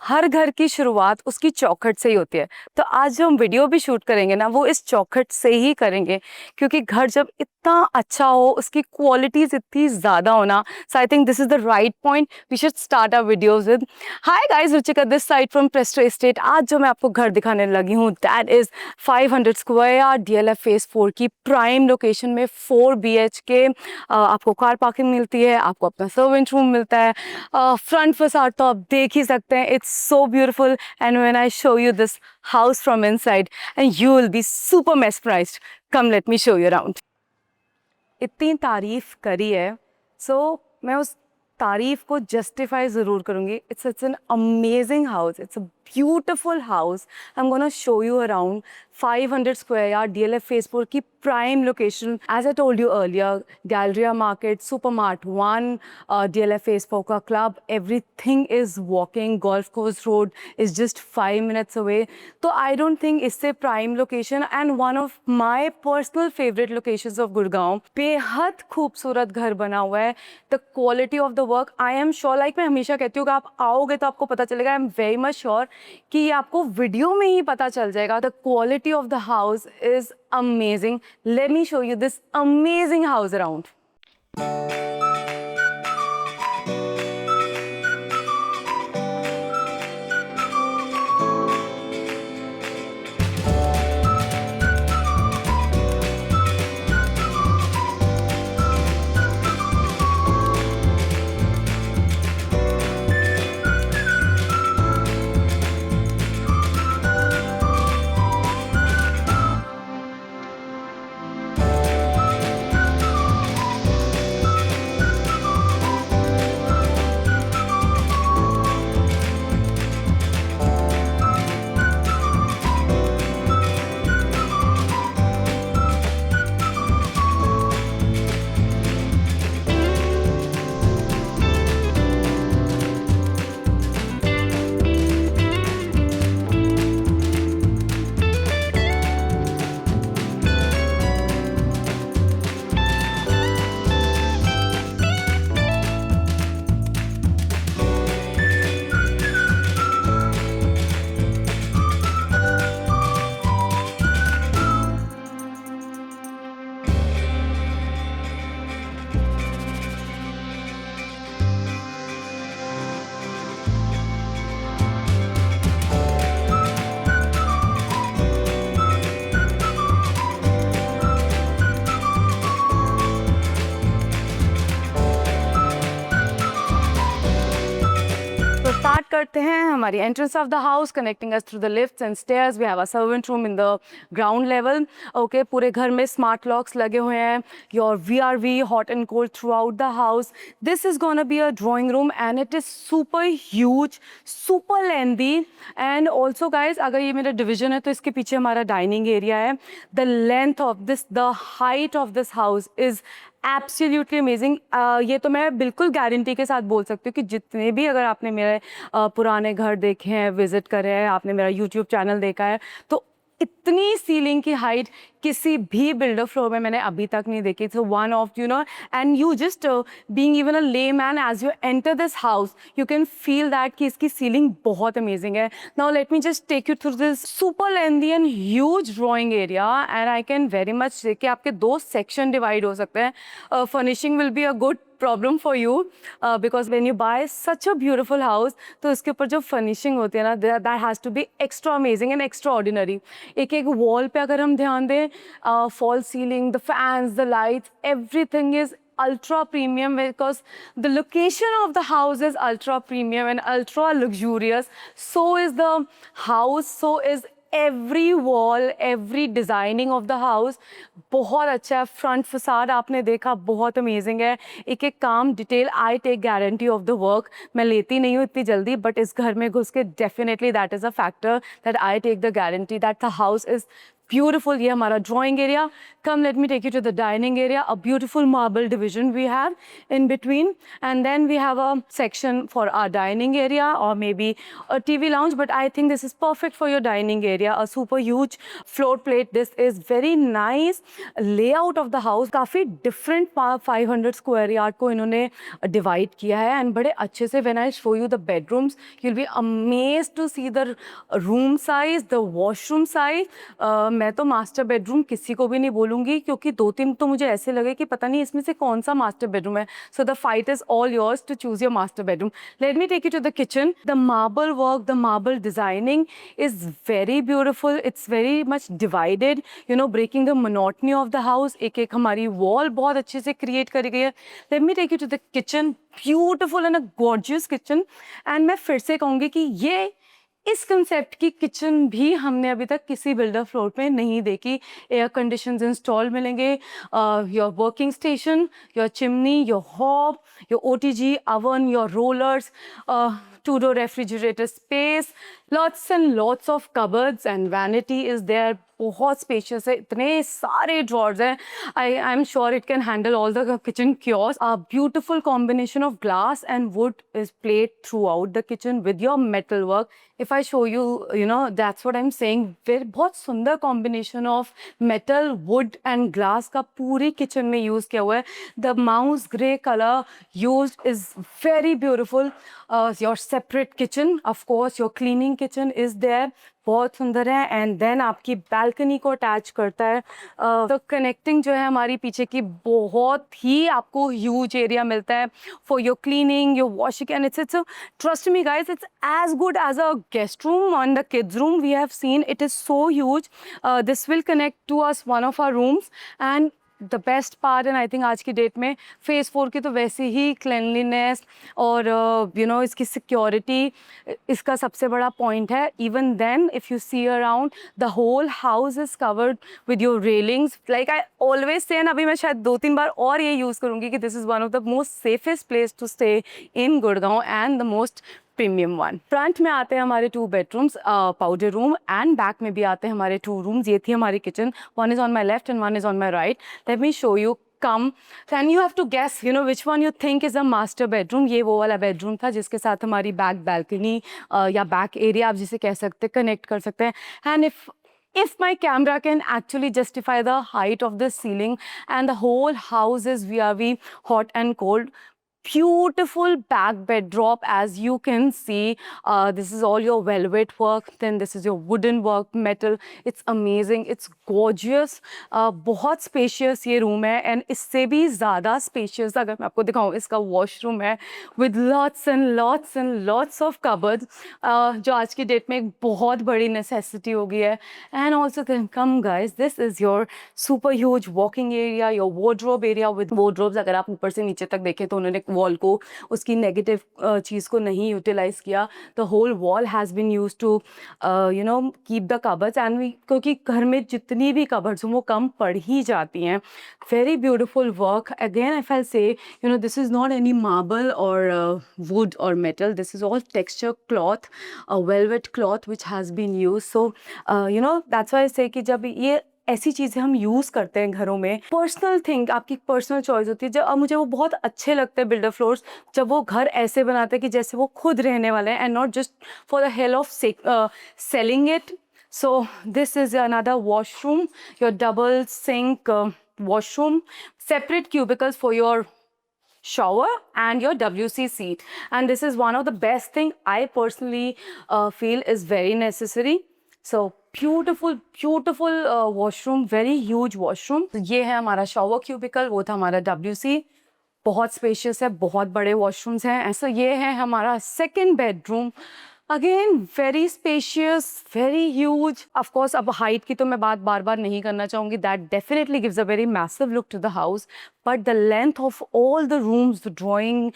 हर घर की शुरुआत उसकी चौखट से ही होती है। तो आज जो हम वीडियो भी शूट करेंगे ना, वो इस चौखट से ही करेंगे, क्योंकि घर जब इतना अच्छा हो, उसकी क्वालिटीज इतनी ज़्यादा होना, so I think this is the right point we should start our videos with. Hi guys, Ruchika this side from Presto estate. आज जो मैं आपको घर दिखाने लगी हूँ, that is 500 square DLF phase 4 की प्राइम लोकेशन में 4 BHK। आपको कार पार्किंग मिलती है, आपको अपना सर्वेंट रूम मिलता है, फ्रंट फसाड तो आप देख ही सकते हैं, it's so beautiful. And when I show you this house from inside and you will be super mesmerised. Come late me show you around. इतनी तारीफ करी है, सो मैं उस तारीफ को जस्टिफाई ज़रूर करूँगी। It's an amazing house, it's a beautiful house. I am gonna show you around 500 square yard DLF phase 4 की prime location. As I told you earlier, Galleria market, supermart 1, DLF phase 4 का club, everything is walking. Golf course road is just 5 minutes away. तो I don't think इससे prime location and one of my personal favourite locations of Gurgaon. बेहद खूबसूरत घर बना हुआ है। The quality of the work, I am sure, like मैं हमेशा कहती हूँ कि आप आओगे तो आपको पता चलेगा। I am very much sure कि ये आपको वीडियो में ही पता चल जाएगा। The quality of the house is amazing. Let me show you this amazing house around. तो स्टार्ट करते हैं हमारी entrance of the house, connecting us through the lifts and stairs. We have a servant room in the ground level. Okay, पूरे घर में smart locks लगे हुए हैं। Your VRV hot and cold through out the house. This is gonna be a drawing room and it is super huge, super lengthy. And also guys, अगर ये मेरा division है तो इसके पीछे हमारा डाइनिंग एरिया है। The length of this, the height of this house is absolutely amazing. ये तो मैं बिल्कुल गारंटी के साथ बोल सकती हूँ कि जितने भी, अगर आपने मेरे पुराने घर देखे हैं, विजिट करे हैं, आपने मेरा यूट्यूब चैनल देखा है, तो इतनी सीलिंग की हाइट किसी भी बिल्डर फ्लोर में मैंने अभी तक नहीं देखी। So one of and you just being even a layman, as you enter this house you can feel that कि इसकी सीलिंग बहुत अमेजिंग है। Now let me just take you through this super lengthy and huge drawing area and I can very much say कि आपके 2 section divide हो सकते हैं। Furnishing will be a good problem for you because when you bye such a beautiful house, तो इसके ऊपर जो furnishing होती है ना, that has to be extra amazing and extra ordinary. एक एक वॉल पे अगर हम ध्यान दें, false ceiling, the fans, the lights, everything is ultra premium because the location of the house is ultra premium and ultra luxurious. So is the house, so is every wall, every designing of the house बहुत अच्छा है। Front facade आपने देखा, बहुत amazing है। एक एक काम detail, I take guarantee of the work. मैं लेती नहीं हूँ इतनी जल्दी, बट इस घर में घुस के definitely that is a factor that I take the guarantee that the house is beautiful. ये हमारा drawing area. Come, let me take you to the dining area. A beautiful marble division we have in between, and then we have a section for our dining area or maybe a TV lounge. But I think this is perfect for your dining area. A super huge floor plate. This is very nice layout of the house. काफ़ी different 500 square yard को इन्होंने divide किया है, and बड़े अच्छे से when I show you the bedrooms, you'll be amazed to see the room size, the washroom size. मैं तो master bedroom किसी को भी नहीं बोलूँगी क्योंकि 2-3 तो मुझे ऐसे लगे कि पता नहीं इसमें से कौन सा master bedroom है. So the fight is all yours to choose your master bedroom. Let me take you to the kitchen. The marble work, the marble designing is very beautiful. It's very much divided, you know, breaking the monotony of the house. एक एक हमारी wall बहुत अच्छे से create करी गई है. Let me take you to the kitchen. Beautiful and a gorgeous kitchen. And मैं फिर से कहूँगी कि ये इस कंसेप्ट की किचन भी हमने अभी तक किसी बिल्डर फ्लोर पे नहीं देखी. एयर कंडीशंस इंस्टॉल मिलेंगे, your working station, your chimney, your hob, your OTG oven, your rollers, two-door refrigerator space, lots and lots of cupboards and vanity is there. बहुत स्पेशियस है, इतने सारे ड्रॉर्स हैं. I am sure it can handle all the kitchen chores. A beautiful combination of glass and wood is played throughout the kitchen with your metal work. If I show you, you know, that's what I am saying. फिर बहुत सुंदर combination of metal, wood and glass का पूरी kitchen में use किया हुआ है. The mouse grey colour used is very beautiful. Your separate kitchen, of course your cleaning kitchen is there. बहुत सुंदर है. एंड देन आपकी बालकनी को अटैच करता है. तो कनेक्टिंग जो है हमारी पीछे की बहुत ही आपको ह्यूज एरिया मिलता है for your cleaning, your washing. And it's trust me guys, it's as good as a guest room and the kids room we have seen. It is so huge. This will connect to us one of our rooms. And the best part, and I think आज की date में phase 4 की तो वैसे ही cleanliness और you know इसकी security इसका सबसे बड़ा पॉइंट है. Even then if you see around the whole house is covered with your railings. Like I always say, and अभी मैं शायद 2-3 बार और ये यूज़ करूँगी कि this is one of the most safest place to stay in Gurgaon and the most premium one. Front में आते हैं हमारे 2 bedrooms, powder room, and back में भी आते हैं हमारे 2 रूम्स. ये थी हमारी kitchen. One is on my left and one is on my right. Let me show you. Come and you have to guess, you know, which one you think is a master bedroom. ये वो वाला bedroom था जिसके साथ हमारी back balcony या back area आप जिसे कह सकते हैं, कनेक्ट कर सकते हैं. And if my camera can actually justify the height of the ceiling, and the whole house is VRV hot and cold. Beautiful back bed drop, as you can see. This is all your velvet work, then this is your wooden work, metal. It's amazing, it's gorgeous. बहुत spacious ये room है. And इससे भी ज़्यादा spacious अगर मैं आपको दिखाऊँ, इसका washroom है with lots and lots and lots of cupboards, जो आज की डेट में एक बहुत बड़ी necessity हो गई है. And also then come guys, this is your super huge walking area, your wardrobe area with wardrobes. अगर आप ऊपर से नीचे तक देखें तो उन्होंने वॉल को उसकी नेगेटिव चीज़ को नहीं यूटिलाइज किया. The whole wall has been use to you know keep the cupboards. And क्योंकि घर में जितनी भी कबर्ड्स हों वो कम पड़ ही जाती हैं. Very beautiful work. Again if I say, you know, this is not any marble or wood or metal. This is all texture cloth, velvet cloth which has been used. So you know that's why I say कि जब ये ऐसी चीज़ें हम use करते हैं घरों में, पर्सनल थिंग, आपकी पर्सनल चॉइस होती है. जब मुझे वो बहुत अच्छे लगते हैं बिल्डर फ्लोर्स, जब वो घर ऐसे बनाते हैं कि जैसे वो खुद रहने वाले हैं, and not just for the hell of selling it. So this is another washroom, your double sink washroom, separate cubicles for your shower and your WC seat. And this is one of the best thing I personally feel is very necessary. So beautiful washroom, very huge washroom. तो ये है हमारा shower cubicle, वो था हमारा WC. बहुत spacious है, बहुत बड़े वॉशरूम्स हैं. ऐसा ये है हमारा second bedroom. Again very spacious, very huge. Of course अब हाइट की तो मैं बात बार बार नहीं करना चाहूँगी. That definitely gives a very massive look to the house. But the length of all the rooms, the drawing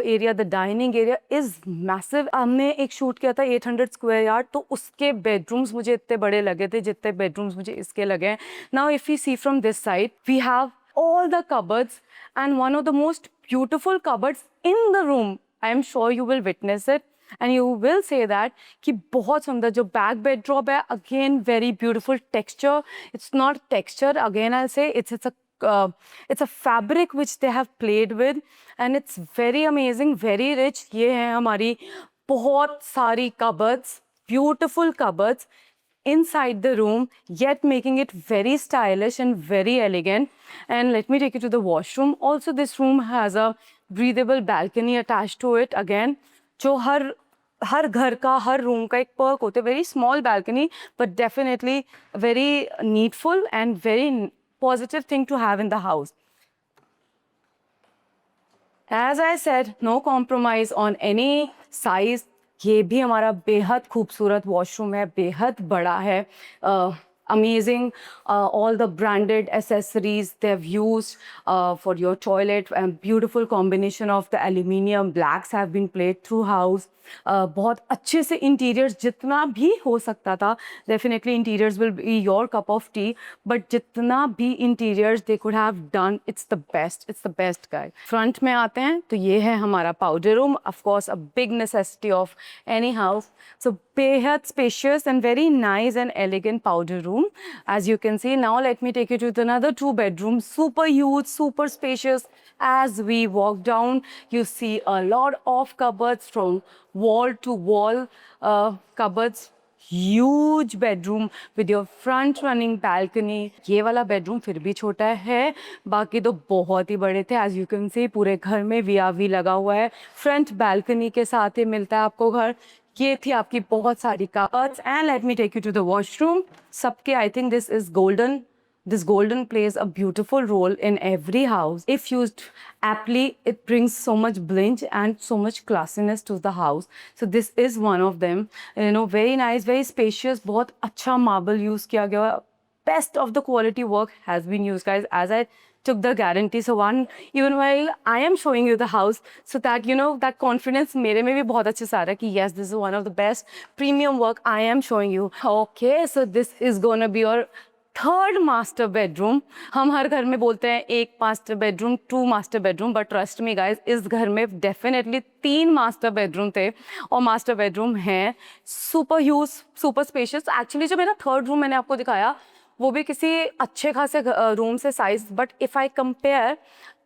area, the dining area is massive. हमने एक शूट किया था 800 स्क्वायर यार्ड, तो उसके बेडरूम्स मुझे इतने बड़े लगे थे जितने बेडरूम्स मुझे इसके लगे हैं. Now if you see from this side, we have all the cupboards, and one of the most beautiful cupboards in the room. I am sure you will witness it. And you will say that कि बहुत सुंदर जो back बेडड्रॉप है, again very beautiful texture. It's not texture, again I से it's a fabric which they have played with and it's very amazing, very rich. ये है हमारी बहुत सारी cupboards, beautiful cupboards inside the room, yet making it very stylish and very elegant. And let me take you to the washroom. Also, this room has a breathable balcony attached to it. Again, जो हर घर का, हर room का एक Perk होता है. Very small balcony, but definitely very needful and very positive thing to have in the house. As I said, no compromise on any size. ये भी हमारा बेहद खूबसूरत वॉशरूम है, बेहद बड़ा है. Amazing, all the branded accessories they have used for your toilet, and beautiful combination of the aluminium blacks have been played through house. बहुत अच्छे से इंटीरियर्स जितना भी हो सकता था. Definitely interiors will be your cup of tea, but जितना भी interiors they could have done, it's the best guys. Front में आते हैं तो ये है हमारा powder room. Of course a big necessity of any house. So बेहद spacious and very nice and elegant powder room, as you can see. Now let me take you to another 2 bedrooms, super huge, super spacious. As we walk down, you see a lot of cupboards from wall to wall, cupboards. Huge bedroom with your front running balcony. ये वाला bedroom फिर भी छोटा है, बाकी तो बहुत ही बड़े थे. As you can see, पूरे घर में VRV लगा हुआ है. Front balcony के साथ ही मिलता है आपको घर. ये थी आपकी बहुत सारी cupboards. And let me take you to the washroom. सबके I think this is golden. This golden plays a beautiful role in every house. If used aptly, it brings so much blinge and so much classiness to the house. So this is one of them. You know, very nice, very spacious. बहुत अच्छा marble use किया गया. Best of the quality work has been used, guys. As I took the guarantee, so even while I am showing you the house, so that you know that confidence मेरे में भी बहुत अच्छे से आ रहा है कि yes, this is one of the best premium work I am showing you. Okay, so this is gonna be your third master bedroom. हम हर घर में बोलते हैं एक master bedroom, 2 master bedroom, but trust me guys, इस घर में definitely 3 master bedroom थे और मास्टर बेडरूम हैं. Super huge, super spacious. Actually जो मेरा थर्ड रूम मैंने आपको दिखाया वो भी किसी अच्छे खासे रूम से size, but if I compare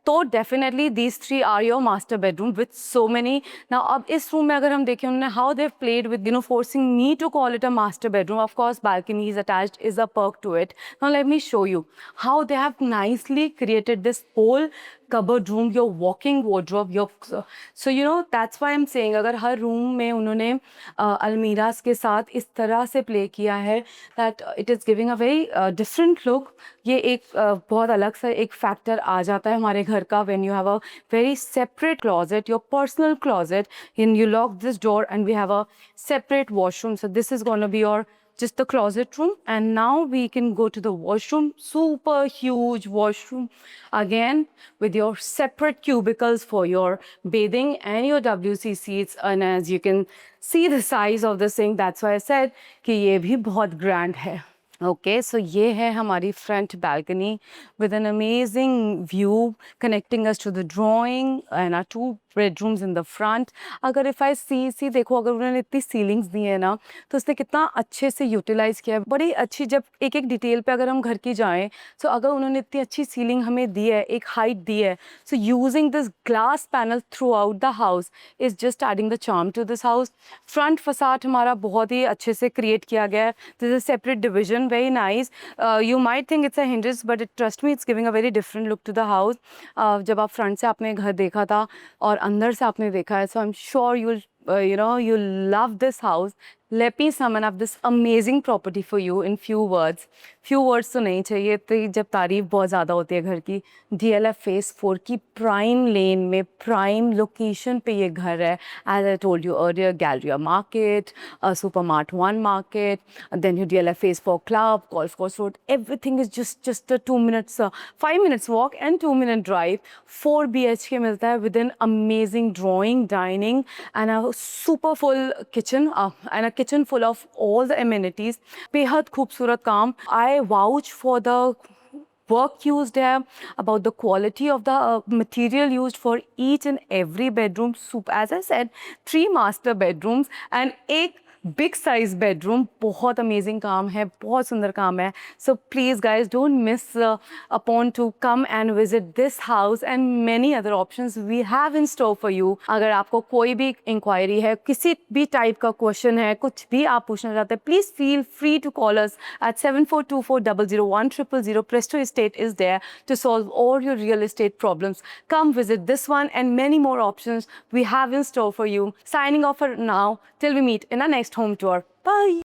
तो definitely these 3 are your master bedroom with so many. ना अब इस रूम में अगर हम देखें उन्होंने how they played with forcing me to call it a master bedroom. Of course balcony is attached, is a perk to it. Now let me show you how they have nicely created this whole cupboard room, your walking wardrobe, your so that's why I'm saying अगर हर room में उन्होंने अलमीरास के साथ इस तरह से play किया है that it is giving a very different look. ये एक बहुत अलग सा एक फैक्टर आ जाता है हमारे घर का when you have a very separate closet, your personal closet, and you lock this door and we have a separate washroom. So this is going to be your just the closet room. And now we can go to the washroom. Super huge washroom again with your separate cubicles for your bathing and your WC seats. And as you can see the size of the sink, that's why I said कि ये भी बहुत grand है. Okay, so ये है हमारी front balcony with an amazing view connecting us to the drawing and our 2 bedrooms in the front. अगर if I see देखो, अगर उन्होंने इतनी ceilings दी है ना तो उसने कितना अच्छे से utilize किया है. बड़ी अच्छी, जब एक एक डिटेल पे अगर हम घर की जाएं, so अगर उन्होंने इतनी अच्छी सीलिंग हमें दी है, एक हाइट दी है, so using this glass panel throughout the house is just adding the charm to this house. Front facade हमारा बहुत ही अच्छे से create किया गया है. This is a separate division, very nice. You might think it's a hinges, but trust me, it's giving a very different look to the house. जब आप front से आपने घर देखा था और अंदर से आपने देखा है, so I'm sure you'll love this house. Let me sum up this amazing property for you in few words. Few words तो नहीं चाहिए, तो जब तारीफ बहुत ज़्यादा होती है घर की. DLF Phase 4 की प्राइम लेन में, प्राइम लोकेशन पे ये घर है. As I told you earlier, Galleria Market, Supermart 1 Market, then your DLF Phase 4 Club, Golf Course Road. Everything is just a 5 minutes walk and 2-minute drive. 4 BHK मिलता है with an amazing drawing, dining and a super full kitchen and a kitchen full of all the amenities. बेहद खूबसूरत काम. I vouch for the work used है, about the quality of the material used for each and every bedroom. As I said, 3 master bedrooms and एक big size bedroom. बहुत amazing काम है, बहुत सुंदर काम है. So please guys don't miss upon to come and visit this house and many other options we have in store for you. अगर आपको कोई भी इंक्वायरी है, किसी भी टाइप का क्वेश्चन है, कुछ भी आप पूछना चाहते हैं, please feel free to call us at 7424001000. Presto Estate is there to solve all your real estate problems. Come visit this one and many more options we have in store for you. Signing off for now till we meet in our next home tour. Bye.